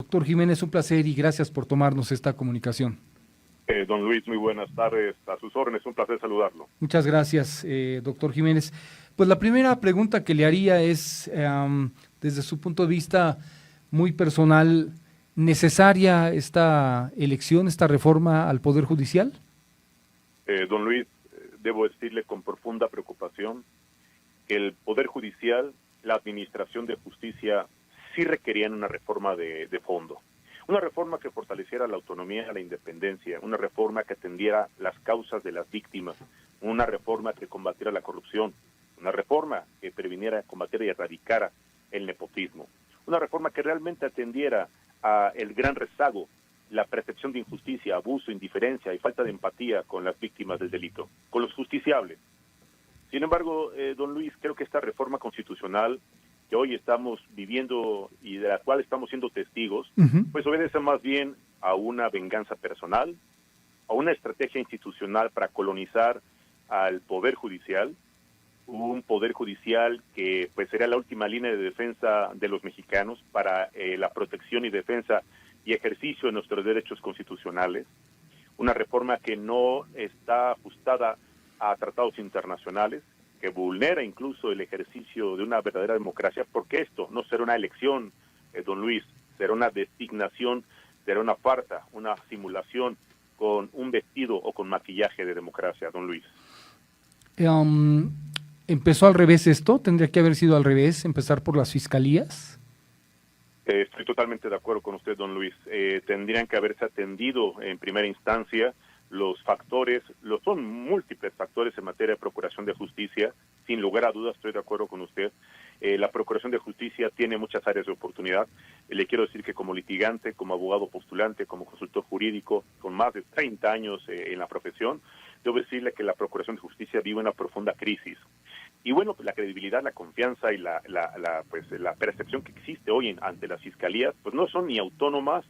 Doctor Jiménez, un placer y gracias por tomarnos esta comunicación. Don Luis, muy buenas tardes, a sus órdenes, un placer saludarlo. Muchas gracias, doctor Jiménez. Pues la primera pregunta que le haría es, desde su punto de vista muy personal, ¿necesaria esta elección, esta reforma al Poder Judicial? Don Luis, debo decirle con profunda preocupación que el Poder Judicial, la Administración de Justicia, sí requerían una reforma de fondo. Una reforma que fortaleciera la autonomía, la independencia, una reforma que atendiera las causas de las víctimas, una reforma que combatiera la corrupción, una reforma que previniera, combatiera y erradicara el nepotismo, una reforma que realmente atendiera a el gran rezago, la percepción de injusticia, abuso, indiferencia y falta de empatía con las víctimas del delito, con los justiciables. Sin embargo, don Luis, creo que esta reforma constitucional que hoy estamos viviendo y de la cual estamos siendo testigos, pues obedece más bien a una venganza personal, a una estrategia institucional para colonizar al Poder Judicial, un Poder Judicial que pues será la última línea de defensa de los mexicanos para la protección y defensa y ejercicio de nuestros derechos constitucionales, una reforma que no está ajustada a tratados internacionales, que vulnera incluso el ejercicio de una verdadera democracia, porque esto no será una elección, don Luis, será una designación, será una farsa, una simulación con un vestido o con maquillaje de democracia, don Luis. ¿Empezó al revés esto? ¿Tendría que haber sido al revés, empezar por las fiscalías? Estoy totalmente de acuerdo con usted, don Luis. Tendrían que haberse atendido en primera instancia los factores, son múltiples factores en materia de procuración de justicia, sin lugar a dudas estoy de acuerdo con usted. La procuración de justicia tiene muchas áreas de oportunidad. Le quiero decir que como litigante, como abogado postulante, como consultor jurídico, con más de 30 años en la profesión, debo decirle que la procuración de justicia vive una profunda crisis. Y bueno, pues la credibilidad, la confianza y la percepción que existe hoy ante las fiscalías, pues no son ni autónomas,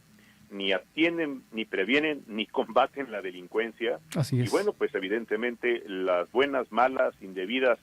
ni atienden, ni previenen, ni combaten la delincuencia. Así es. Y bueno, pues evidentemente las buenas, malas, indebidas,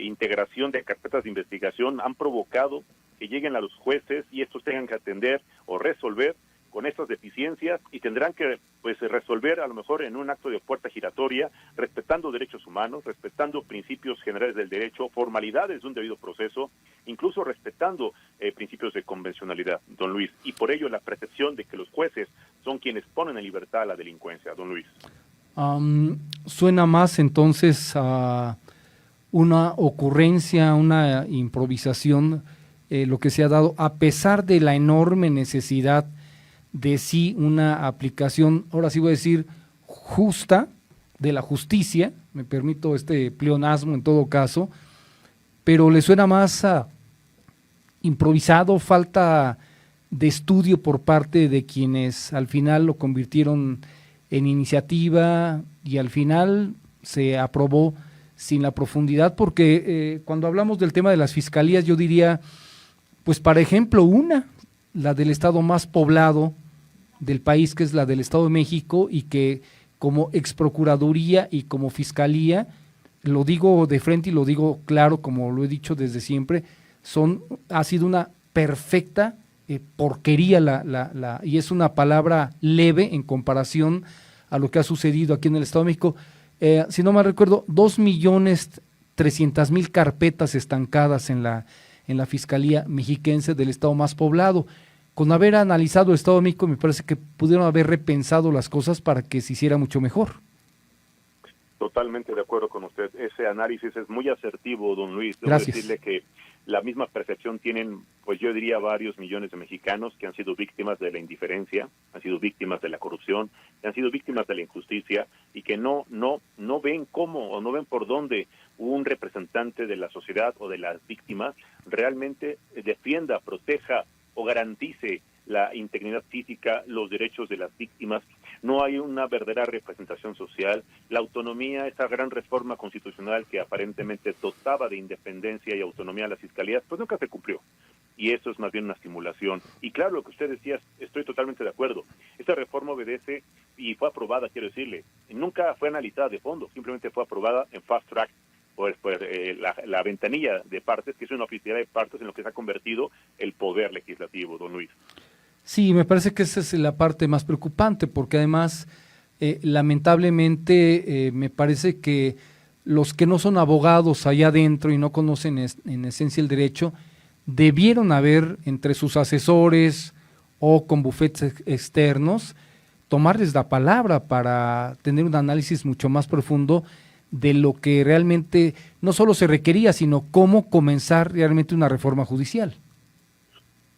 integración de carpetas de investigación han provocado que lleguen a los jueces y estos tengan que atender o resolver con estas deficiencias y tendrán que resolver a lo mejor en un acto de puerta giratoria, respetando derechos humanos, respetando principios generales del derecho, formalidades de un debido proceso, incluso respetando principios de convencionalidad, don Luis, y por ello la percepción de que los jueces son quienes ponen en libertad a la delincuencia, don Luis. Suena más entonces a una ocurrencia, una improvisación, lo que se ha dado, a pesar de la enorme necesidad de sí una aplicación, ahora sí voy a decir, justa de la justicia, me permito este pleonasmo en todo caso, pero le suena más a improvisado, falta de estudio por parte de quienes al final lo convirtieron en iniciativa y al final se aprobó sin la profundidad, porque cuando hablamos del tema de las fiscalías yo diría, pues para ejemplo la del estado más poblado del país, que es la del Estado de México, y que como exprocuraduría y como fiscalía, lo digo de frente y lo digo claro, como lo he dicho desde siempre, ha sido una perfecta porquería, y es una palabra leve en comparación a lo que ha sucedido aquí en el Estado de México. Si no mal recuerdo, 2.300.000 carpetas estancadas en la Fiscalía Mexiquense del estado más poblado. Con haber analizado el Estado de México, me parece que pudieron haber repensado las cosas para que se hiciera mucho mejor. Totalmente de acuerdo con usted. Ese análisis es muy asertivo, don Luis. Debo Gracias. decirle que la misma percepción tienen, pues yo diría, varios millones de mexicanos que han sido víctimas de la indiferencia, han sido víctimas de la corrupción, han sido víctimas de la injusticia y que no ven cómo o no ven por dónde un representante de la sociedad o de las víctimas realmente defienda, proteja o garantice la integridad física, los derechos de las víctimas. No hay una verdadera representación social. La autonomía, esa gran reforma constitucional que aparentemente dotaba de independencia y autonomía a las fiscalías, pues nunca se cumplió. Y eso es más bien una simulación. Y claro, lo que usted decía, estoy totalmente de acuerdo. Esta reforma obedece y fue aprobada, quiero decirle, nunca fue analizada de fondo, simplemente fue aprobada en fast track, la ventanilla de partes, que es una oficialidad de partes en lo que se ha convertido el poder legislativo, don Luis. Sí, me parece que esa es la parte más preocupante, porque además, lamentablemente, me parece que los que no son abogados allá adentro y no conocen en esencia el derecho, debieron haber entre sus asesores o con bufetes externos, tomarles la palabra para tener un análisis mucho más profundo de lo que realmente no solo se requería, sino cómo comenzar realmente una reforma judicial.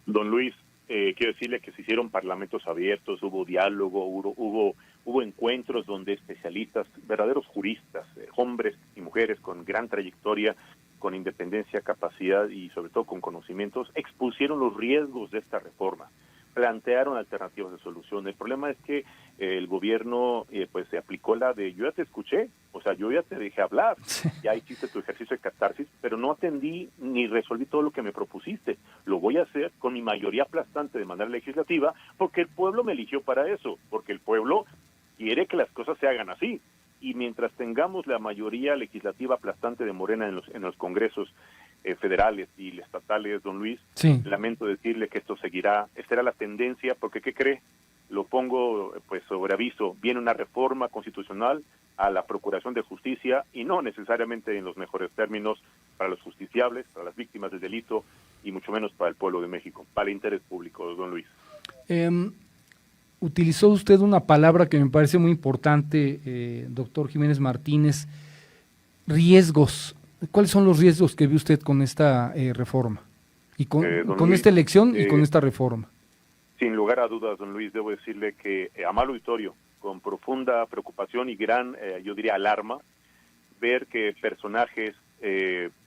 Don Luis, quiero decirle que se hicieron parlamentos abiertos, hubo diálogo, hubo encuentros donde especialistas, verdaderos juristas, hombres y mujeres con gran trayectoria, con independencia, capacidad y sobre todo con conocimientos, expusieron los riesgos de esta reforma, plantearon alternativas de solución. El problema es que el gobierno pues se aplicó la de yo ya te escuché, o sea, yo ya te dejé hablar, ya hiciste tu ejercicio de catarsis, pero no atendí ni resolví todo lo que me propusiste. Lo voy a hacer con mi mayoría aplastante de manera legislativa porque el pueblo me eligió para eso, porque el pueblo quiere que las cosas se hagan así. Y mientras tengamos la mayoría legislativa aplastante de Morena en los congresos federales y estatales, don Luis, Sí. lamento decirle que esto seguirá, esta era la tendencia, porque ¿qué cree? Lo pongo pues sobre aviso, viene una reforma constitucional a la Procuración de Justicia y no necesariamente en los mejores términos para los justiciables, para las víctimas del delito y mucho menos para el pueblo de México, para el interés público, don Luis. Utilizó usted una palabra que me parece muy importante, doctor Jiménez Martínez, riesgos. ¿Cuáles son los riesgos que ve usted con esta reforma? Y con Luis, esta elección y con esta reforma. Sin lugar a dudas, don Luis, debo decirle que a mal auditorio, con profunda preocupación y gran, yo diría, alarma, ver que personajes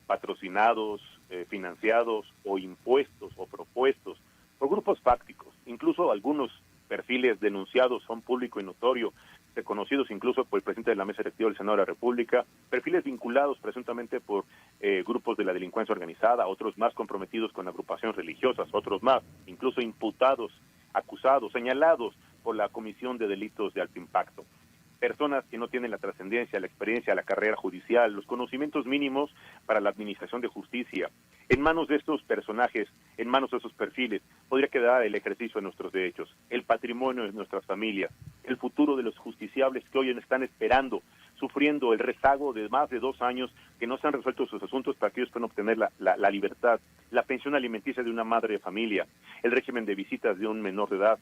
patrocinados, financiados o impuestos o propuestos por grupos fácticos, incluso algunos perfiles denunciados son público y notorio, reconocidos incluso por el presidente de la mesa directiva del Senado de la República, perfiles vinculados presuntamente por grupos de la delincuencia organizada, otros más comprometidos con agrupaciones religiosas, otros más, incluso imputados, acusados, señalados por la comisión de delitos de alto impacto. Personas que no tienen la trascendencia, la experiencia, la carrera judicial, los conocimientos mínimos para la administración de justicia. En manos de estos personajes, en manos de esos perfiles, podría quedar el ejercicio de nuestros derechos, el patrimonio de nuestras familias, el futuro de los justiciables que hoy están esperando, sufriendo el rezago de más de 2 años que no se han resuelto sus asuntos para que ellos puedan obtener la libertad, la pensión alimenticia de una madre de familia, el régimen de visitas de un menor de edad,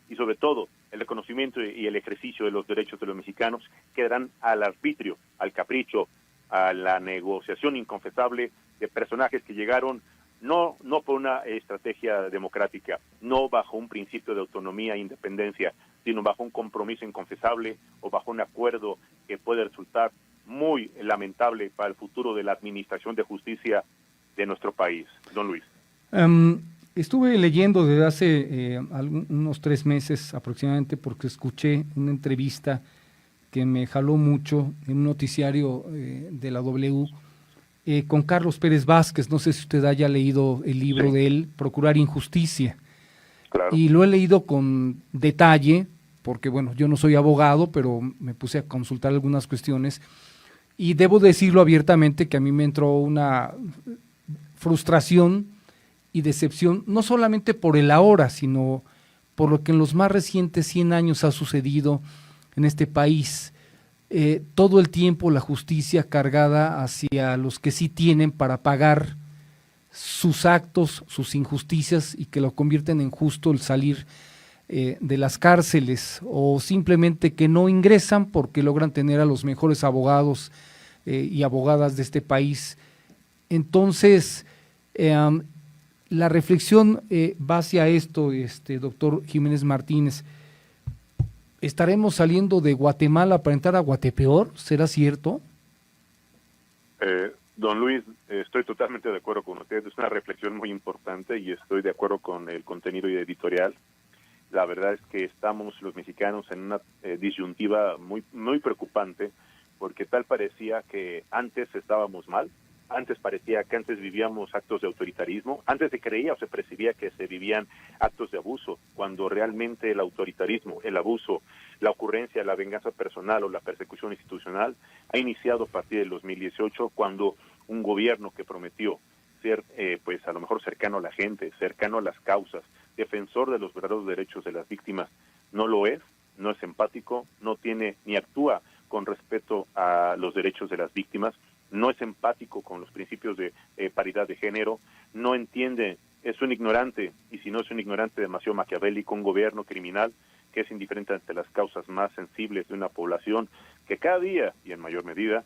y sobre todo el reconocimiento y el ejercicio de los derechos de los mexicanos quedarán al arbitrio, al capricho, a la negociación inconfesable de personajes que llegaron no por una estrategia democrática, no bajo un principio de autonomía e independencia, sino bajo un compromiso inconfesable o bajo un acuerdo que puede resultar muy lamentable para el futuro de la administración de justicia de nuestro país. Don Luis. Estuve leyendo desde hace unos 3 meses aproximadamente, porque escuché una entrevista que me jaló mucho en un noticiario de la W con Carlos Pérez Vázquez. No sé si usted haya leído el libro de él, Procurar Injusticia. Claro. Y lo he leído con detalle, porque bueno, yo no soy abogado, pero me puse a consultar algunas cuestiones y debo decirlo abiertamente que a mí me entró una frustración y decepción, no solamente por el ahora, sino por lo que en los más recientes 100 años ha sucedido en este país. Todo el tiempo la justicia cargada hacia los que sí tienen para pagar sus actos, sus injusticias, y que lo convierten en justo el salir de las cárceles, o simplemente que no ingresan porque logran tener a los mejores abogados y abogadas de este país. Entonces, la reflexión va hacia esto, doctor Jiménez Martínez. ¿Estaremos saliendo de Guatemala para entrar a Guatepeor? ¿Será cierto? Don Luis, estoy totalmente de acuerdo con usted. Es una reflexión muy importante y estoy de acuerdo con el contenido editorial. La verdad es que estamos los mexicanos en una disyuntiva muy preocupante, porque tal parecía que antes estábamos mal. Antes parecía que antes vivíamos actos de autoritarismo, antes se creía o se percibía que se vivían actos de abuso, cuando realmente el autoritarismo, el abuso, la ocurrencia, la venganza personal o la persecución institucional ha iniciado a partir del 2018, cuando un gobierno que prometió ser, pues a lo mejor cercano a la gente, cercano a las causas, defensor de los verdaderos derechos de las víctimas. No lo es, no es empático, no tiene ni actúa con respeto a los derechos de las víctimas, no es empático con los principios de paridad de género, no entiende, es un ignorante, y si no es un ignorante demasiado maquiavélico, un gobierno criminal que es indiferente ante las causas más sensibles de una población que cada día, y en mayor medida,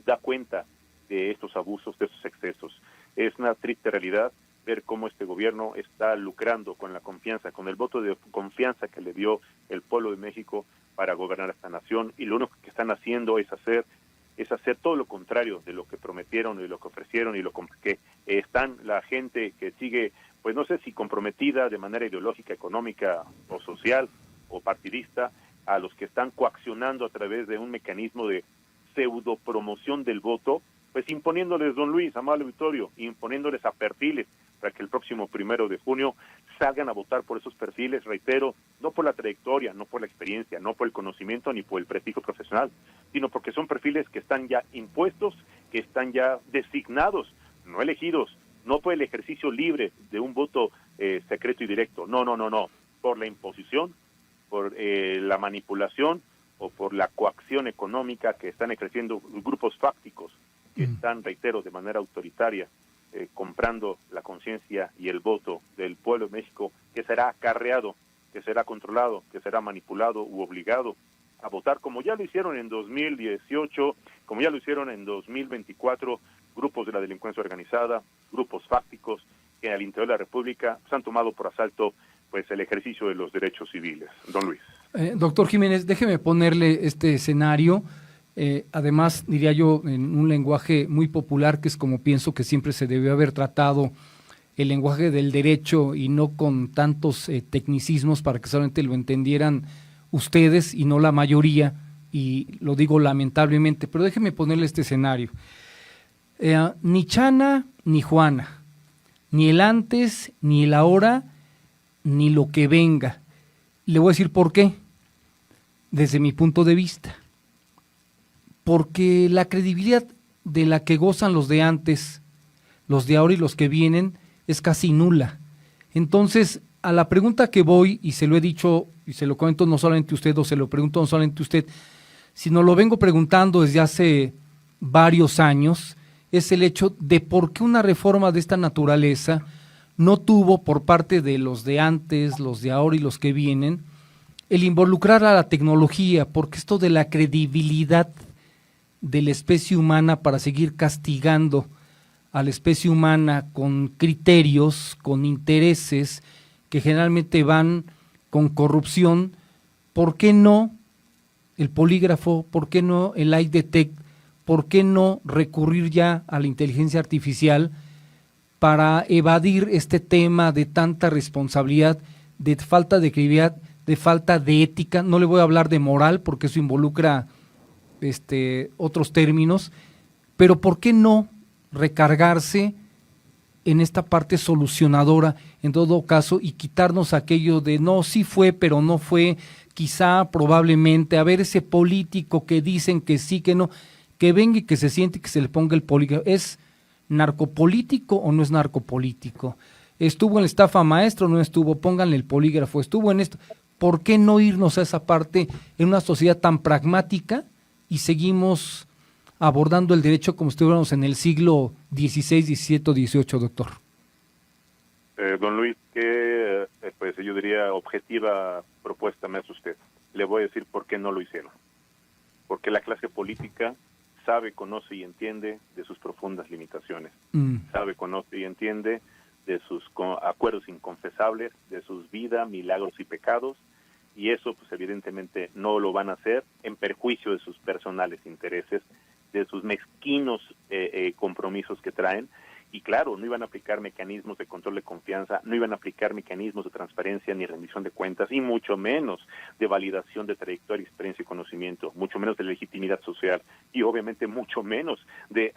da cuenta de estos abusos, de estos excesos. Es una triste realidad ver cómo este gobierno está lucrando con la confianza, con el voto de confianza que le dio el pueblo de México para gobernar esta nación, y lo único que están haciendo es hacer todo lo contrario de lo que prometieron y lo que ofrecieron, y lo que están la gente que sigue, pues no sé si comprometida de manera ideológica, económica o social o partidista, a los que están coaccionando a través de un mecanismo de pseudo promoción del voto, pues imponiéndoles, don Luis, amable auditorio, imponiéndoles a perfiles para que el próximo 1 de junio salgan a votar por esos perfiles, reitero, no por la trayectoria, no por la experiencia, no por el conocimiento ni por el prestigio profesional, sino porque son perfiles que están ya impuestos, que están ya designados, no elegidos, no por el ejercicio libre de un voto secreto y directo, no, por la imposición, por la manipulación o por la coacción económica que están ejerciendo grupos fácticos que están, reitero, de manera autoritaria, comprando la conciencia y el voto del pueblo de México, que será acarreado, que será controlado, que será manipulado u obligado a votar, como ya lo hicieron en 2018, como ya lo hicieron en 2024, grupos de la delincuencia organizada, grupos fácticos que al interior de la República se han tomado por asalto pues el ejercicio de los derechos civiles. Don Luis. Doctor Jiménez, déjeme ponerle este escenario. Además, diría yo, en un lenguaje muy popular, que es como pienso que siempre se debió haber tratado el lenguaje del derecho y no con tantos tecnicismos para que solamente lo entendieran ustedes y no la mayoría, y lo digo lamentablemente, pero déjeme ponerle este escenario. Ni Chana ni Juana, ni el antes, ni el ahora, ni lo que venga. Le voy a decir por qué, desde mi punto de vista. Porque la credibilidad de la que gozan los de antes, los de ahora y los que vienen, es casi nula. Entonces, a la pregunta que voy, y se lo he dicho, y se lo comento no solamente a usted, o se lo pregunto no solamente a usted, sino lo vengo preguntando desde hace varios años, es el hecho de por qué una reforma de esta naturaleza no tuvo por parte de los de antes, los de ahora y los que vienen, el involucrar a la tecnología, porque esto de la credibilidad de la especie humana para seguir castigando a la especie humana con criterios, con intereses que generalmente van con corrupción, ¿por qué no el polígrafo? ¿Por qué no el lie detect? ¿Por qué no recurrir ya a la inteligencia artificial para evadir este tema de tanta responsabilidad, de falta de credibilidad, de falta de ética? No le voy a hablar de moral porque eso involucra otros términos, pero ¿por qué no recargarse en esta parte solucionadora en todo caso y quitarnos aquello de no, sí fue, pero no fue, quizá, probablemente, a ver ese político que dicen que sí, que no, que venga y que se siente y que se le ponga el polígrafo? ¿Es narcopolítico o no es narcopolítico? ¿Estuvo en la estafa maestra o no estuvo? Pónganle el polígrafo. ¿Estuvo en esto? ¿Por qué no irnos a esa parte en una sociedad tan pragmática y seguimos abordando el derecho como si estuviéramos en el siglo XVI, XVII o XVIII, doctor? Don Luis, ¿qué pues yo diría objetiva propuesta me hace usted? Le voy a decir por qué no lo hicieron. Porque la clase política sabe, conoce y entiende de sus profundas limitaciones. Sabe, conoce y entiende de sus acuerdos inconfesables, de sus vidas, milagros y pecados, y eso pues evidentemente no lo van a hacer en perjuicio de sus personales intereses, de sus mezquinos compromisos que traen. Y claro, no iban a aplicar mecanismos de control de confianza, no iban a aplicar mecanismos de transparencia ni rendición de cuentas, y mucho menos de validación de trayectoria, experiencia y conocimiento, mucho menos de legitimidad social, y obviamente mucho menos de,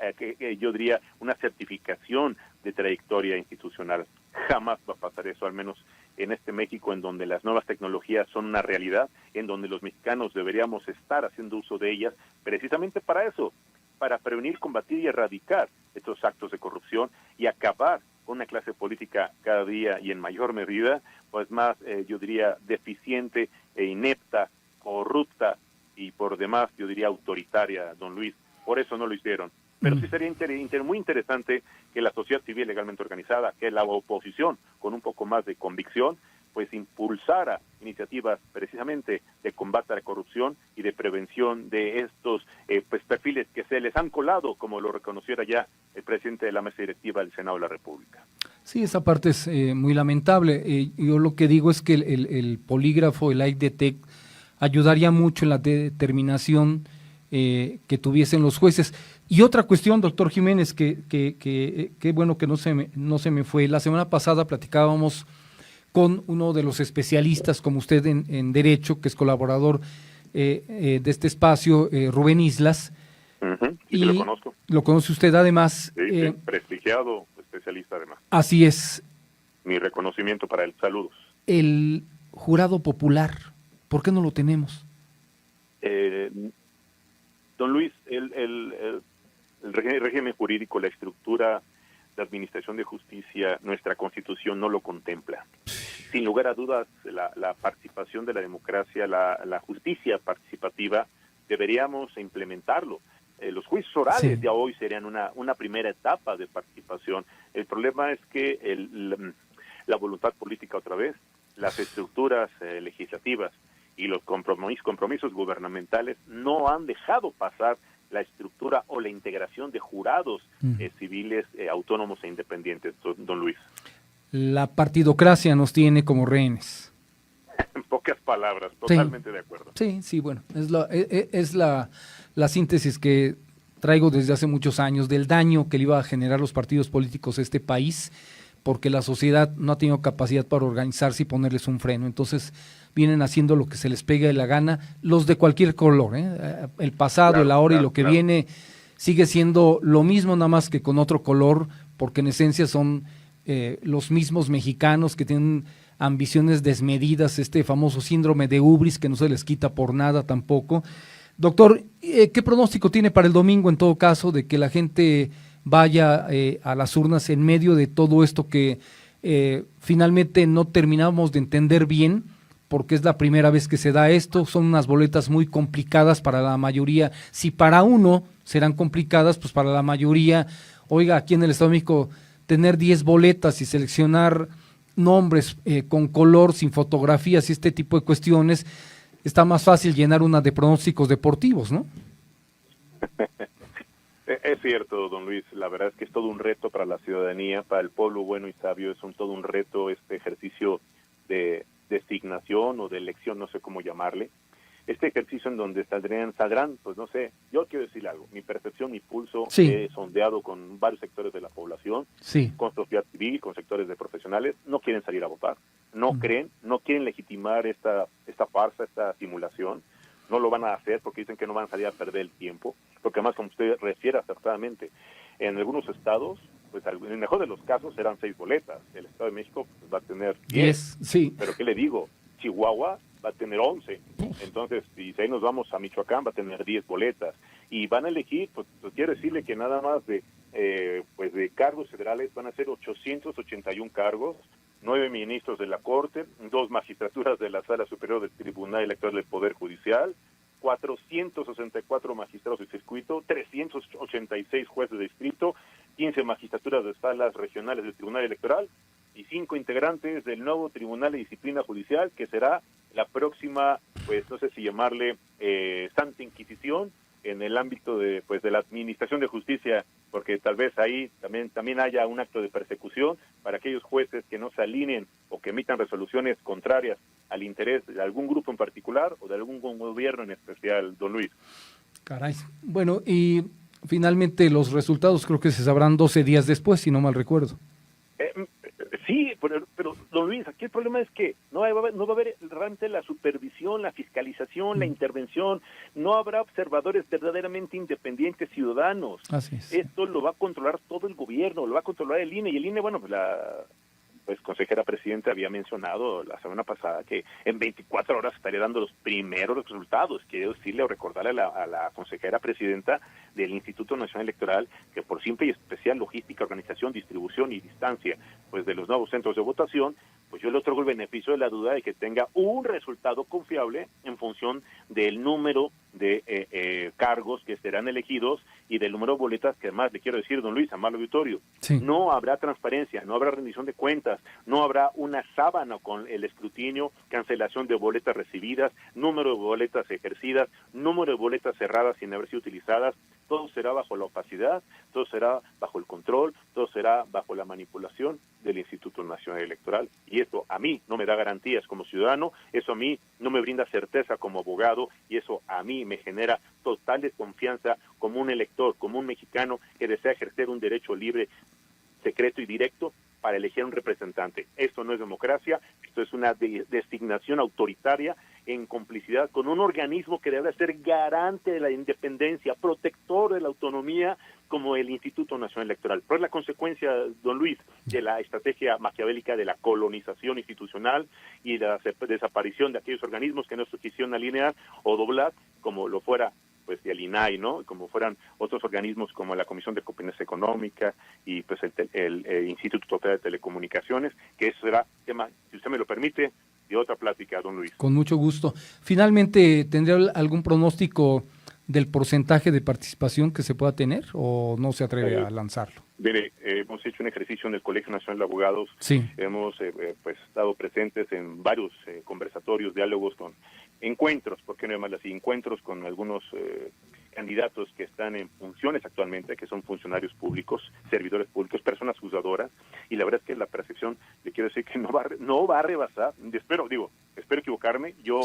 yo diría, una certificación de trayectoria institucional. Jamás va a pasar eso, al menos en este México en donde las nuevas tecnologías son una realidad, en donde los mexicanos deberíamos estar haciendo uso de ellas precisamente para eso, para prevenir, combatir y erradicar estos actos de corrupción y acabar con una clase política cada día y en mayor medida, pues más, yo diría, deficiente e inepta, corrupta y por demás, yo diría, autoritaria, don Luis. Por eso no lo hicieron. Pero sí sería muy interesante que la sociedad civil legalmente organizada, que la oposición con un poco más de convicción, pues impulsara iniciativas precisamente de combate a la corrupción y de prevención de estos pues perfiles que se les han colado, como lo reconociera ya el presidente de la mesa directiva del Senado de la República. Sí, esa parte es muy lamentable. Yo lo que digo es que el polígrafo, el IDTEC, ayudaría mucho en la determinación que tuviesen los jueces. Y otra cuestión, doctor Jiménez, que bueno que no se me fue. La semana pasada platicábamos con uno de los especialistas, como usted en Derecho, que es colaborador de este espacio, Rubén Islas. Sí, lo conozco. Lo conoce usted además. Sí, prestigiado especialista además. Así es. Mi reconocimiento para él. Saludos. El jurado popular, ¿por qué no lo tenemos? Don Luis, el régimen jurídico, la estructura de administración de justicia, nuestra Constitución no lo contempla. Sin lugar a dudas, la participación de la democracia, la justicia participativa, deberíamos implementarlo. Los juicios orales ya hoy serían una primera etapa de participación. El problema es que la voluntad política otra vez, las estructuras legislativas y los compromisos gubernamentales no han dejado pasar la estructura o la integración de jurados civiles autónomos e independientes, don Luis. La partidocracia nos tiene como rehenes. En pocas palabras, totalmente de acuerdo. Sí, bueno, es la síntesis que traigo desde hace muchos años del daño que le iba a generar los partidos políticos a este país, porque la sociedad no ha tenido capacidad para organizarse y ponerles un freno. Entonces vienen haciendo lo que se les pegue de la gana, los de cualquier color, el pasado, claro, el ahora y lo que viene sigue siendo lo mismo, nada más que con otro color, porque en esencia son los mismos mexicanos que tienen ambiciones desmedidas, este famoso síndrome de ubris que no se les quita por nada tampoco. Doctor, ¿qué pronóstico tiene para el domingo en todo caso de que la gente vaya a las urnas en medio de todo esto que finalmente no terminamos de entender bien, porque es la primera vez que se da esto? Son unas boletas muy complicadas para la mayoría. Si para uno serán complicadas, pues para la mayoría, oiga, aquí en el Estado de México, tener 10 boletas y seleccionar nombres con color, sin fotografías y este tipo de cuestiones, está más fácil llenar una de pronósticos deportivos, ¿no? Es cierto, don Luis, la verdad es que es todo un reto para la ciudadanía, para el pueblo bueno y sabio, es todo un reto este ejercicio de designación o de elección, no sé cómo llamarle, este ejercicio en donde saldrán, pues no sé, yo quiero decir algo, mi percepción, mi pulso, he sondeado con varios sectores de la población, con sociedad civil, con sectores de profesionales, no quieren salir a votar, no quieren legitimar esta farsa, esta simulación, no lo van a hacer porque dicen que no van a salir a perder el tiempo, porque además, como usted refiere acertadamente, en algunos estados, pues en el mejor de los casos serán 6 boletas, el Estado de México pues, va a tener 10, pero ¿qué le digo? Chihuahua va a tener 11, entonces si ahí nos vamos a Michoacán va a tener 10 boletas, y van a elegir, pues quiero decirle que nada más de cargos federales van a ser 881 cargos, 9 ministros de la Corte, 2 magistraturas de la Sala Superior del Tribunal Electoral del Poder Judicial, 464 magistrados de circuito, 386 jueces de distrito, 15 magistraturas de salas regionales del Tribunal Electoral y 5 integrantes del nuevo Tribunal de Disciplina Judicial, que será la próxima, pues no sé si llamarle Santa Inquisición en el ámbito de la administración de justicia, porque tal vez ahí también haya un acto de persecución para aquellos jueces que no se alineen o que emitan resoluciones contrarias al interés de algún grupo en particular o de algún gobierno en especial, don Luis. Caray. Bueno, y finalmente los resultados creo que se sabrán 12 días después, si no mal recuerdo. Sí, pero don Luis, aquí el problema es que no va a haber realmente la supervisión, la fiscalización, la intervención, no habrá observadores verdaderamente independientes ciudadanos. Así es. Esto lo va a controlar todo el gobierno, lo va a controlar el INE, y el INE, bueno, pues pues consejera presidenta había mencionado la semana pasada que en 24 horas estaría dando los primeros resultados. Quiero decirle o recordarle a la consejera presidenta del Instituto Nacional Electoral que por simple y especial logística, organización, distribución y distancia pues de los nuevos centros de votación, pues yo le otorgo el beneficio de la duda de que tenga un resultado confiable en función del número de cargos que serán elegidos y del número de boletas que además le quiero decir, don Luis, amable auditorio, sí. No habrá transparencia, no habrá rendición de cuentas, no habrá una sábana con el escrutinio, cancelación de boletas recibidas, número de boletas ejercidas, número de boletas cerradas sin haber sido utilizadas. Todo será bajo la opacidad, todo será bajo el control, todo será bajo la manipulación del Instituto Nacional Electoral. Y eso a mí no me da garantías como ciudadano, eso a mí no me brinda certeza como abogado, y eso a mí me genera total desconfianza como un elector, como un mexicano que desea ejercer un derecho libre, secreto y directo para elegir un representante. Esto no es democracia, esto es una designación autoritaria en complicidad con un organismo que debe ser garante de la independencia, protector de la autonomía, como el Instituto Nacional Electoral. Pero es la consecuencia, don Luis, de la estrategia maquiavélica de la colonización institucional y la desaparición de aquellos organismos que no se quisieron alinear o doblar, como lo fuera pues el INAI, ¿no? Como fueran otros organismos como la Comisión de Competencia Económica y pues el Instituto Total de Telecomunicaciones, que eso será tema, si usted me lo permite, de otra plática, don Luis. Con mucho gusto. Finalmente, ¿tendría algún pronóstico del porcentaje de participación que se pueda tener o no se atreve a lanzarlo? Mire, hemos hecho un ejercicio en el Colegio Nacional de Abogados, sí. Hemos pues estado presentes en varios conversatorios, diálogos, con encuentros, ¿por qué no llamarlo así? Encuentros con algunos candidatos que están en funciones actualmente, que son funcionarios públicos, servidores públicos, personas juzgadoras, y la verdad es que la percepción, le quiero decir que no va a rebasar, espero equivocarme, yo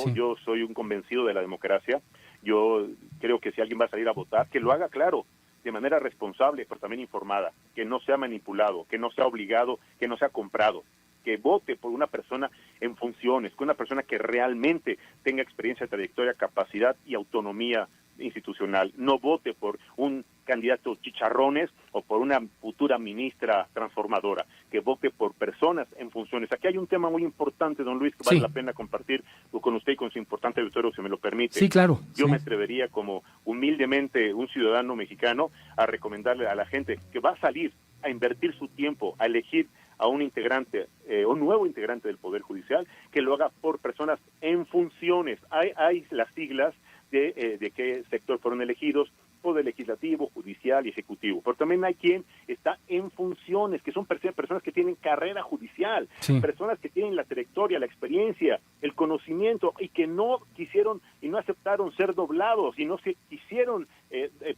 soy un convencido de la democracia, yo creo que si alguien va a salir a votar, que lo haga claro, de manera responsable, pero también informada, que no sea manipulado, que no sea obligado, que no sea comprado, que vote por una persona en funciones, que una persona que realmente tenga experiencia, trayectoria, capacidad y autonomía institucional, no vote por un candidato chicharrones o por una futura ministra transformadora, que vote por personas en funciones. Aquí hay un tema muy importante, don Luis, que vale la pena compartir con usted y con su importante auditorio, si me lo permite. Sí, claro. Yo me atrevería como humildemente un ciudadano mexicano a recomendarle a la gente que va a salir a invertir su tiempo, a elegir a un integrante, un nuevo integrante del Poder Judicial, que lo haga por personas en funciones. Hay las siglas de qué sector fueron elegidos, Poder Legislativo, Judicial y Ejecutivo. Pero también hay quien está en funciones, que son personas que tienen carrera judicial, personas que tienen la trayectoria, la experiencia, el conocimiento, y que no quisieron y no aceptaron ser doblados, y no se quisieron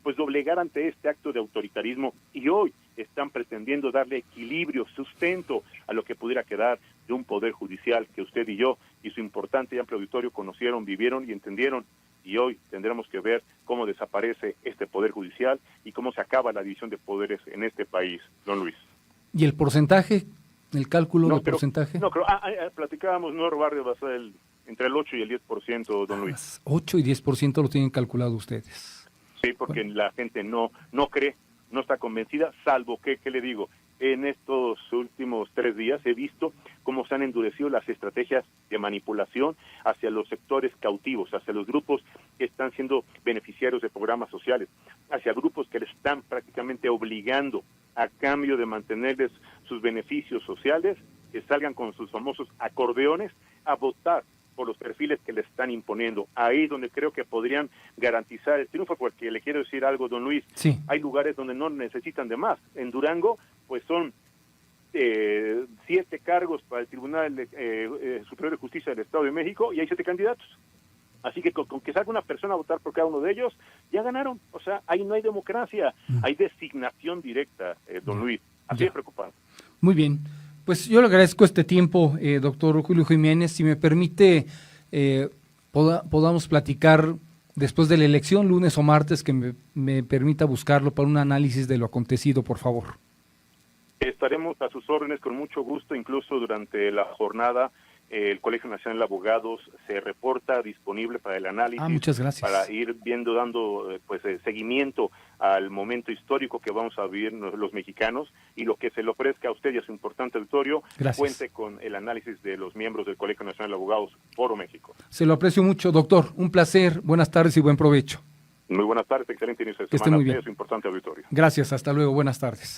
pues doblegar ante este acto de autoritarismo, y hoy están pretendiendo darle equilibrio, sustento a lo que pudiera quedar de un Poder Judicial que usted y yo y su importante y amplio auditorio conocieron, vivieron y entendieron. Y hoy tendremos que ver cómo desaparece este Poder Judicial y cómo se acaba la división de poderes en este país, don Luis. ¿Y el porcentaje, el cálculo del porcentaje? No, creo, platicábamos, Nuevo Barrio va a ser entre el 8 y el 10%, don Luis. 8 y 10% lo tienen calculado ustedes. Sí, porque la gente no cree, no está convencida, salvo que, ¿qué le digo? En estos últimos 3 días he visto cómo se han endurecido las estrategias de manipulación hacia los sectores cautivos, hacia los grupos que están siendo beneficiarios de programas sociales, hacia grupos que les están prácticamente obligando, a cambio de mantenerles sus beneficios sociales, que salgan con sus famosos acordeones a votar por los perfiles que le están imponiendo. Ahí donde creo que podrían garantizar el triunfo, porque le quiero decir algo, don Luis, hay lugares donde no necesitan de más. En Durango, pues son 7 cargos para el Tribunal Superior de Justicia del Estado de México y hay 7 candidatos. Así que con que salga una persona a votar por cada uno de ellos, ya ganaron. O sea, ahí no hay democracia, hay designación directa, don Luis. Así es preocupante. Muy bien. Pues yo le agradezco este tiempo, doctor Julio Jiménez. Si me permite, podamos platicar después de la elección, lunes o martes, que me permita buscarlo para un análisis de lo acontecido, por favor. Estaremos a sus órdenes con mucho gusto, incluso durante la jornada el Colegio Nacional de Abogados se reporta disponible para el análisis. Muchas gracias. Para ir dando seguimiento al momento histórico que vamos a vivir los mexicanos, y lo que se le ofrezca a usted y a su importante auditorio, gracias. Cuente con el análisis de los miembros del Colegio Nacional de Abogados, Foro México. Se lo aprecio mucho, doctor. Un placer, buenas tardes y buen provecho. Muy buenas tardes, excelente inicio de semana. Que esté muy bien. Es un importante auditorio. Gracias, hasta luego, buenas tardes.